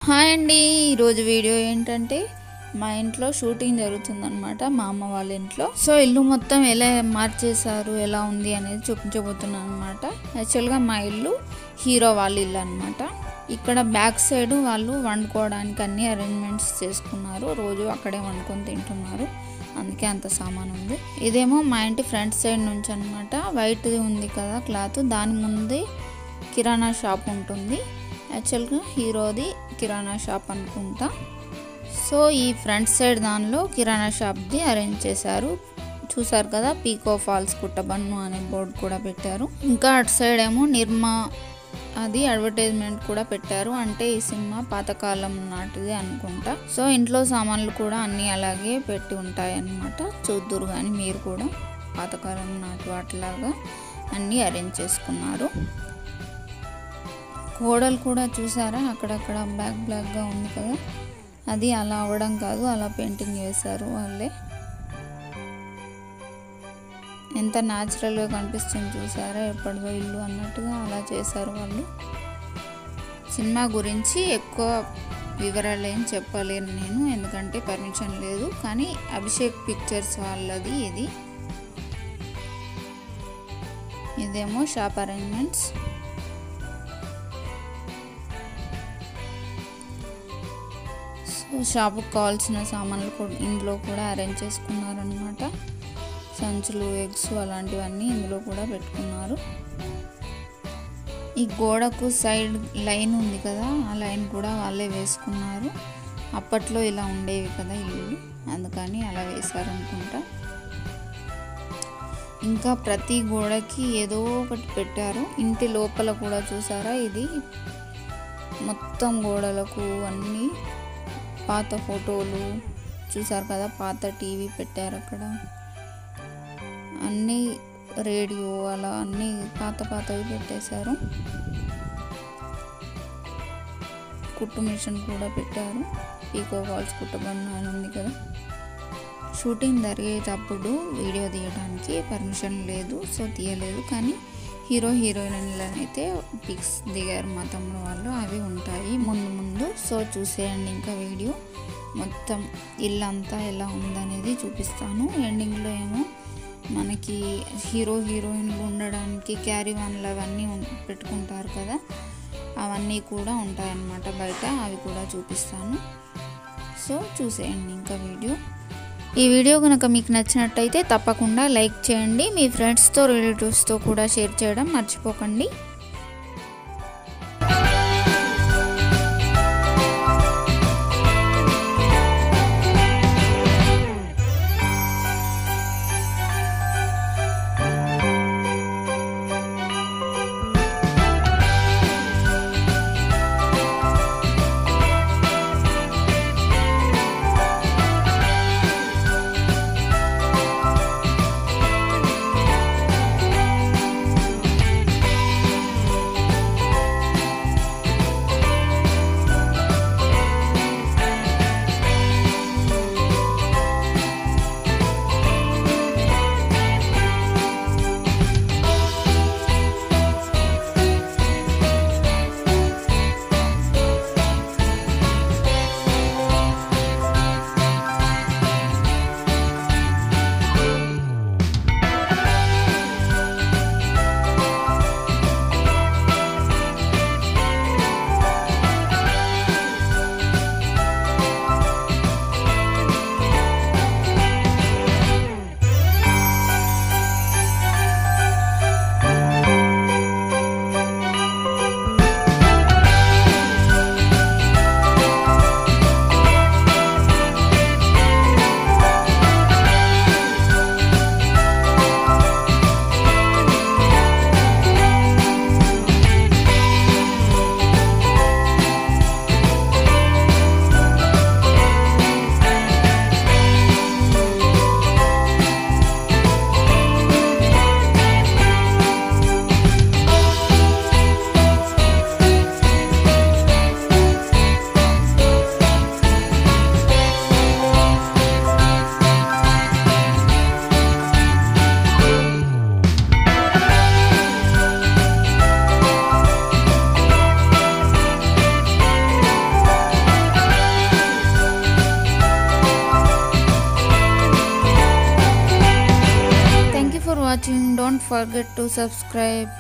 Hi అండి. ఈరోజు video ఏంటంటే మా ఇంట్లో షూటింగ్ జరుగుతుందన్నమాట, మా అమ్మ వాళ్ళ ఇంట్లో. సో ఇల్లు మొత్తం ఎలా మార్చేశారు, ఎలా ఉంది అనేది చూపించబోతున్నాను అనమాట. యాక్చువల్గా మా ఇల్లు హీరో వాళ్ళ ఇల్లు అనమాట. ఇక్కడ బ్యాక్ సైడ్ వాళ్ళు వండుకోవడానికి అన్ని అరేంజ్మెంట్స్ చేసుకున్నారు. రోజు అక్కడే వండుకొని తింటున్నారు, అందుకే అంత సామాన్ ఉంది. ఇదేమో మా ఇంటి ఫ్రంట్ సైడ్ నుంచి అనమాట. వైట్ ఉంది కదా క్లాత్, దాని ముందే కిరాణా షాప్ ఉంటుంది. యాక్చువల్గా హీరోది కిరాణా షాప్ అనుకుంటా. సో ఈ ఫ్రంట్ సైడ్ దానిలో కిరాణా షాప్ది అరేంజ్ చేశారు. చూసారు కదా, పీకో ఫాల్స్ కుట్టబన్ను అనే బోర్డు కూడా పెట్టారు. ఇంకా అటు సైడ్ ఏమో నిర్మా అది అడ్వర్టైజ్మెంట్ కూడా పెట్టారు. అంటే ఈ సినిమా పాతకాలం నాటిది అనుకుంటా. సో ఇంట్లో సామాన్లు కూడా అన్నీ అలాగే పెట్టి ఉంటాయి అన్నమాట. చూద్దురు కానీ మీరు కూడా పాతకాలం నాటి వాటిలాగా అన్నీ అరేంజ్ చేసుకున్నారు. గోడలు కూడా చూసారా, అక్కడక్కడ బ్లాక్గా ఉంది కదా, అది అలా అవ్వడం కాదు, అలా పెయింటింగ్ వేశారు వాళ్ళే. ఎంత న్యాచురల్గా కనిపిస్తుంది చూసారా, ఎప్పటిదో ఇల్లు అన్నట్టుగా అలా చేశారు వాళ్ళు. సినిమా గురించి ఎక్కువ వివరాలు ఏం చెప్పలేను నేను, ఎందుకంటే పర్మిషన్ లేదు. కానీ అభిషేక్ పిక్చర్స్ వాళ్ళది ఇది. ఇదేమో షాప్ అరేంజ్మెంట్స్. షాపుకి కావాల్సిన సామాన్లు కూడా ఇందులో కూడా అరేంజ్ చేసుకున్నారనమాట. సంచులు, ఎగ్స్ అలాంటివన్నీ ఇందులో కూడా పెట్టుకున్నారు. ఈ గోడకు సైడ్ లైన్ ఉంది కదా, ఆ లైన్ కూడా వాళ్ళే వేసుకున్నారు. అప్పట్లో ఇలా ఉండేవి కదా ఇల్లు, అందుకని అలా వేశారనుకుంటా. ఇంకా ప్రతి గోడకి ఏదో ఒకటి పెట్టారు. ఇంటి లోపల కూడా చూసారా, ఇది మొత్తం గోడలకు అన్నీ పాత ఫోటోలు చూసారు కదా, పాత టీవీ పెట్టారు అక్కడ, అన్నీ రేడియో అలా అన్నీ పాతవి పెట్టేశారు. కుట్టు మిషన్ కూడా పెట్టారు. పీకో ఫాల్స్ కుట్టబన్ను అని ఉంది కదా. షూటింగ్ జరిగేటప్పుడు వీడియో తీయడానికి పర్మిషన్ లేదు, సో తీయలేదు. కానీ హీరో హీరోయిన్లను అయితే పిక్స్ దిగారు మా తమ్ముడు వాళ్ళు, అవి ఉంటాయి ముందు. సో చూసేయండి ఇంకా వీడియో మొత్తం ఇల్లంతా ఎలా ఉందనేది చూపిస్తాను. ఎండింగ్లో ఏమో మనకి హీరో హీరోయిన్లు ఉండడానికి క్యారీవాన్లు అవన్నీ పెట్టుకుంటారు కదా, అవన్నీ కూడా ఉంటాయన్నమాట బయట, అవి కూడా చూపిస్తాను. సో చూసేయండి ఇంకా వీడియో. ఈ వీడియో కనుక మీకు నచ్చినట్టయితే తప్పకుండా లైక్ చేయండి. మీ ఫ్రెండ్స్తో, రిలేటివ్స్తో కూడా షేర్ చేయడం మర్చిపోకండి. watching. Don't forget to subscribe.